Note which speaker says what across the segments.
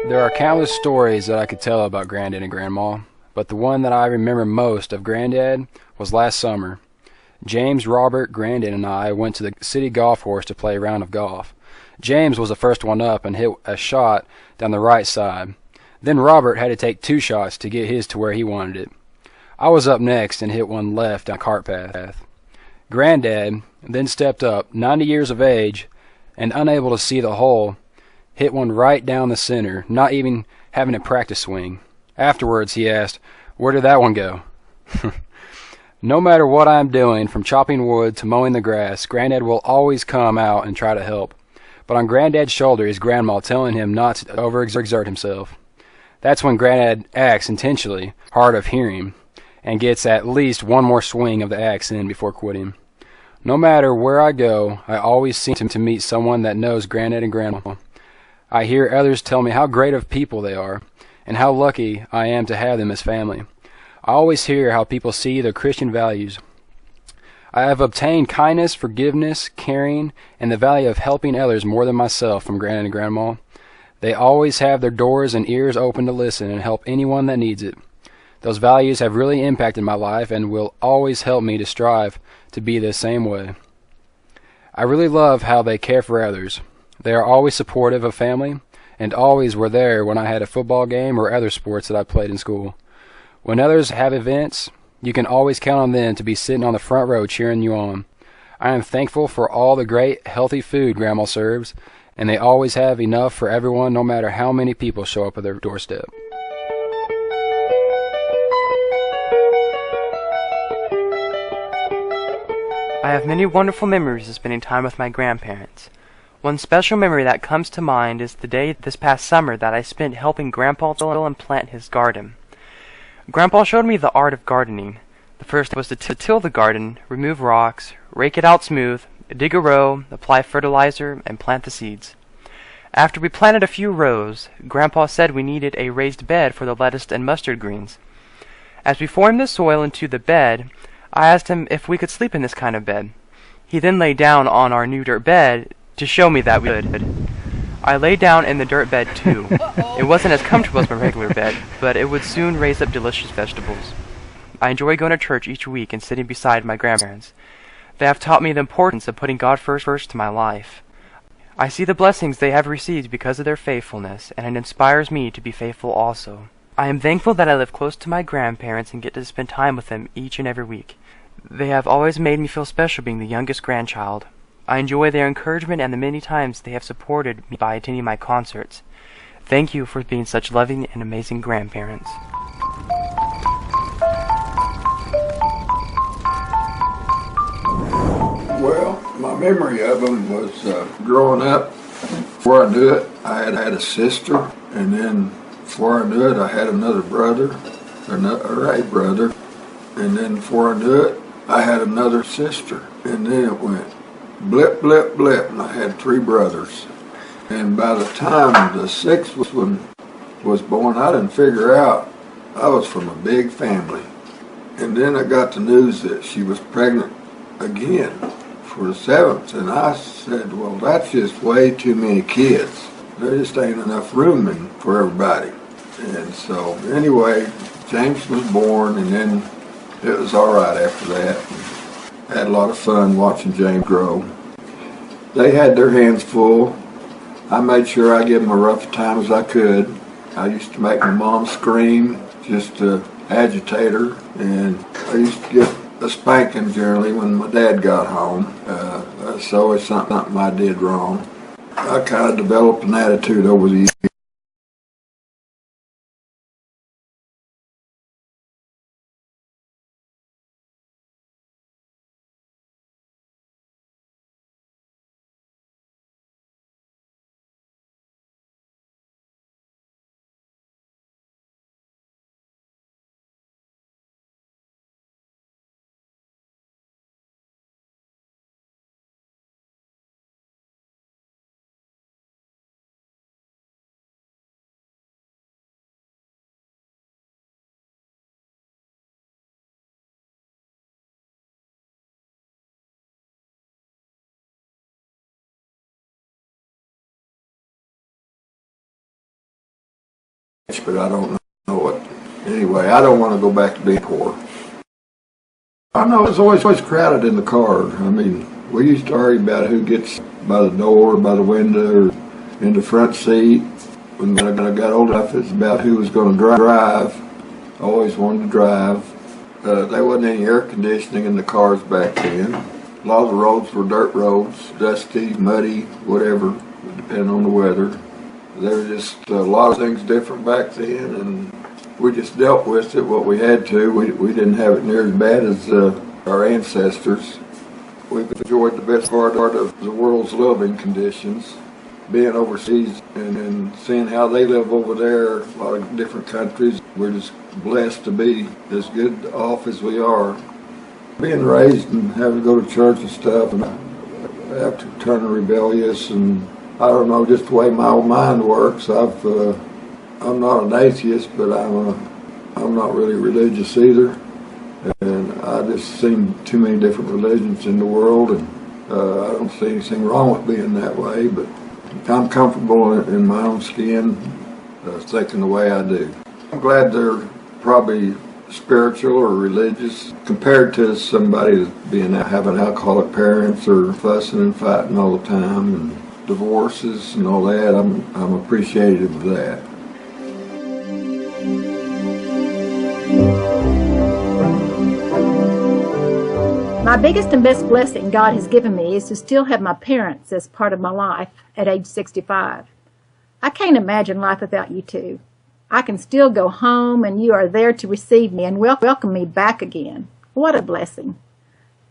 Speaker 1: There are countless stories that I could tell about Granddad and Grandma, but the one that I remember most of Granddad was last summer. James, Robert, Granddad, and I went to the city golf course to play a round of golf. James was the first one up and hit a shot down the right side. Then Robert had to take two shots to get his to where he wanted it. I was up next and hit one left down a cart path. Granddad then stepped up, 90 years of age, and unable to see the hole, hit one right down the center, not even having a practice swing. Afterwards, he asked, "Where did that one go?" No matter what I'm doing, from chopping wood to mowing the grass, Granddad will always come out and try to help. But on Granddad's shoulder is Grandma telling him not to overexert himself. That's when Granddad acts intentionally, hard of hearing, and gets at least one more swing of the axe in before quitting. No matter where I go, I always seem to meet someone that knows Granddad and Grandma. I hear others tell me how great of people they are, and how lucky I am to have them as family. I always hear how people see their Christian values. I have obtained kindness, forgiveness, caring, and the value of helping others more than myself from Granddad and Grandma. They always have their doors and ears open to listen and help anyone that needs it. Those values have really impacted my life and will always help me to strive to be the same way. I really love how they care for others. They are always supportive of family, and always were there when I had a football game or other sports that I played in school. When others have events, you can always count on them to be sitting on the front row cheering you on. I am thankful for all the great, healthy food Grandma serves, and they always have enough for everyone no matter how many people show up at their doorstep.
Speaker 2: I have many wonderful memories of spending time with my grandparents. One special memory that comes to mind is the day this past summer that I spent helping Grandpa till and plant his garden. Grandpa showed me the art of gardening. The first was to till the garden, remove rocks, rake it out smooth, dig a row, apply fertilizer, and plant the seeds. After we planted a few rows, Grandpa said we needed a raised bed for the lettuce and mustard greens. As we formed the soil into the bed, I asked him if we could sleep in this kind of bed. He then lay down on our new dirt bed to show me that we could. I lay down in the dirt bed too. It wasn't as comfortable as my regular bed, but it would soon raise up delicious vegetables. I enjoy going to church each week and sitting beside my grandparents. They have taught me the importance of putting God first to my life. I see the blessings they have received because of their faithfulness, and it inspires me to be faithful also. I am thankful that I live close to my grandparents and get to spend time with them each and every week. They have always made me feel special being the youngest grandchild. I enjoy their encouragement and the many times they have supported me by attending my concerts. Thank you for being such loving and amazing grandparents.
Speaker 3: Well, my memory of them was growing up. Before I knew it, I had a sister, and then before I knew it, I had another brother, or a brother, and then before I knew it, I had another sister, and then it went blip, blip, blip, and I had three brothers. And by the time the sixth one was born, I didn't figure out I was from a big family. And then I got the news that she was pregnant again for the seventh, and I said, well, that's just way too many kids. There just ain't enough room for everybody. And so anyway, James was born, and then it was all right after that. Had a lot of fun watching James grow. They had their hands full. I made sure I gave them a rough time as I could. I used to make my mom scream just to agitate her, and I used to get a spanking generally when my dad got home. That's always something I did wrong. I kind of developed an attitude over the years. but I don't know it. Anyway, I don't want to go back to being poor. I know it's always crowded in the car. I mean, we used to argue about who gets by the door, by the window, or in the front seat. When I got old enough, it's about who was going to drive. I always wanted to drive. There wasn't any air conditioning in the cars back then. A lot of the roads were dirt roads, dusty, muddy, whatever, depending on the weather. There were just a lot of things different back then, and we just dealt with it what we had to. We didn't have it near as bad as our ancestors. We've enjoyed the best part of the world's living conditions, being overseas and seeing how they live over there, a lot of different countries. We're just blessed to be as good off as we are. Being raised and having to go to church and stuff, and after turning rebellious, and I don't know, just the way my own mind works, I'm not an atheist, but I'm not really religious either. And I just seen too many different religions in the world, and I don't see anything wrong with being that way, but I'm comfortable in my own skin, thinking the way I do. I'm glad they're probably spiritual or religious compared to somebody having alcoholic parents or fussing and fighting all the time and divorces and all that. I'm appreciative of that.
Speaker 4: My biggest and best blessing God has given me is to still have my parents as part of my life at age 65. I can't imagine life without you two. I can still go home and you are there to receive me and welcome me back again. What a blessing.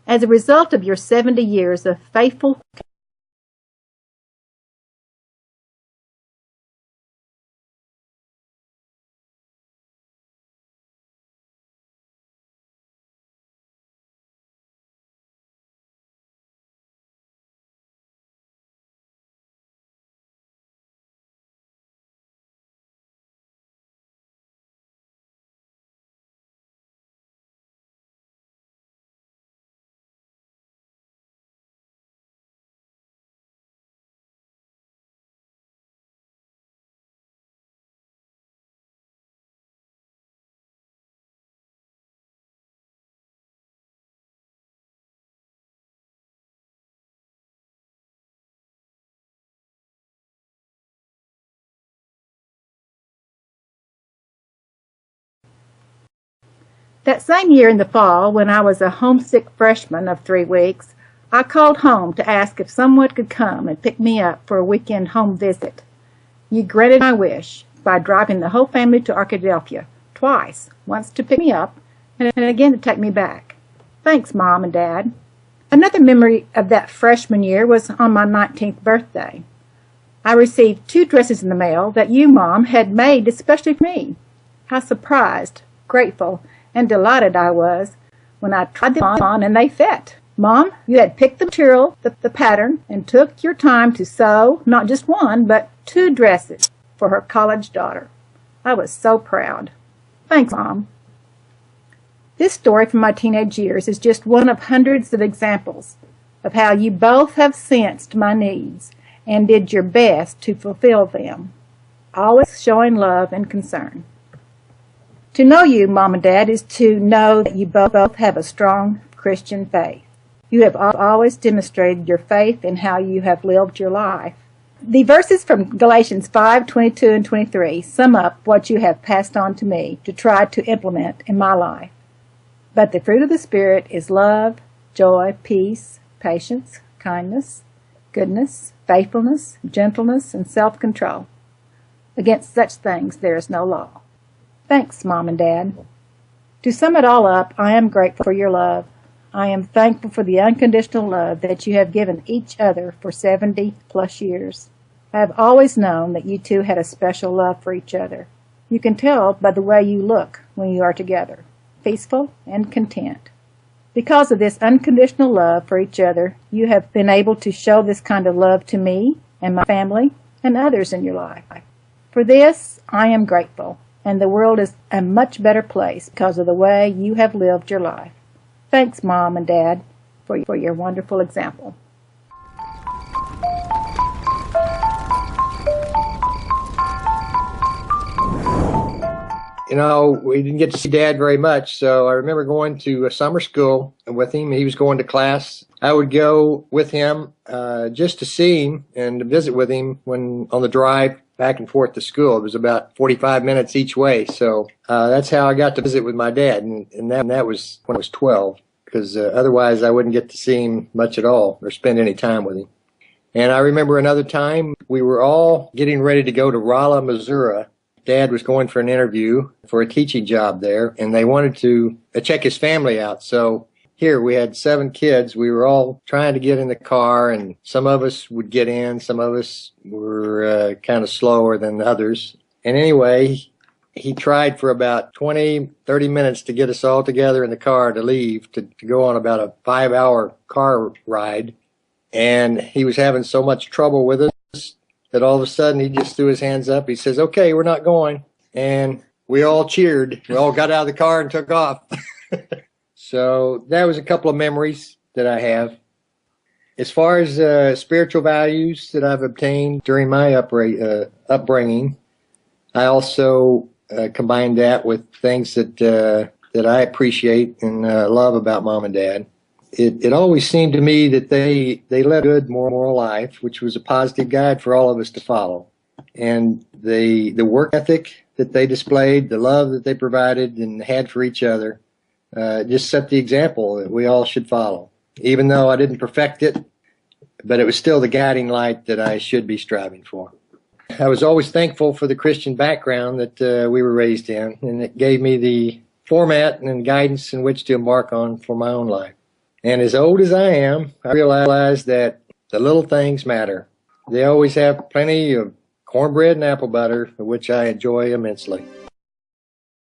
Speaker 4: As a result of your 70 years of faithful That same year in the fall, when I was a homesick freshman of 3 weeks, I called home to ask if someone could come and pick me up for a weekend home visit. You granted my wish by driving the whole family to Arkadelphia twice, once to pick me up and again to take me back. Thanks, Mom and Dad. Another memory of that freshman year was on my 19th birthday. I received 2 dresses in the mail that you, Mom, had made especially for me. How surprised, grateful, and delighted I was when I tried them on and they fit. Mom, you had picked the material, the pattern, and took your time to sew not just 1, but 2 dresses for her college daughter. I was so proud. Thanks, Mom. This story from my teenage years is just one of hundreds of examples of how you both have sensed my needs and did your best to fulfill them, always showing love and concern. To know you, Mom and Dad, is to know that you both have a strong Christian faith. You have always demonstrated your faith in how you have lived your life. The verses from Galatians 5:22 and 23 sum up what you have passed on to me to try to implement in my life. But the fruit of the Spirit is love, joy, peace, patience, kindness, goodness, faithfulness, gentleness, and self-control. Against such things there is no law. Thanks, Mom and Dad. To sum it all up, I am grateful for your love. I am thankful for the unconditional love that you have given each other for 70-plus years. I have always known that you two had a special love for each other. You can tell by the way you look when you are together, peaceful and content. Because of this unconditional love for each other, you have been able to show this kind of love to me and my family and others in your life. For this, I am grateful. And the world is a much better place because of the way you have lived your life. Thanks, Mom and Dad, for your wonderful example.
Speaker 5: We didn't get to see Dad very much, so I remember going to a summer school with him. He was going to class. I would go with him just to see him and to visit with him when on the drive back and forth to school. It was about 45 minutes each way, so that's how I got to visit with my dad, and that was when I was 12, because otherwise I wouldn't get to see him much at all or spend any time with him. And I remember another time we were all getting ready to go to Rolla, Missouri. Dad was going for an interview for a teaching job there, and they wanted to check his family out. So here we had 7 kids. We were all trying to get in the car, and some of us would get in. Some of us were kind of slower than others. And anyway, he tried for about 20, 30 minutes to get us all together in the car to leave, to go on about a 5-hour car ride. And he was having so much trouble with us that all of a sudden he just threw his hands up. He says, "Okay, we're not going." And we all cheered. We all got out of the car and took off. So that was a couple of memories that I have. As far as spiritual values that I've obtained during my upbringing, I also combined that with things that I appreciate and love about Mom and Dad. It always seemed to me that they led a good moral life, which was a positive guide for all of us to follow. And the work ethic that they displayed, the love that they provided and had for each other, just set the example that we all should follow. Even though I didn't perfect it, but it was still the guiding light that I should be striving for. I was always thankful for the Christian background that we were raised in, and it gave me the format and guidance in which to embark on for my own life. And as old as I am, I realize that the little things matter. They always have plenty of cornbread and apple butter, which I enjoy immensely.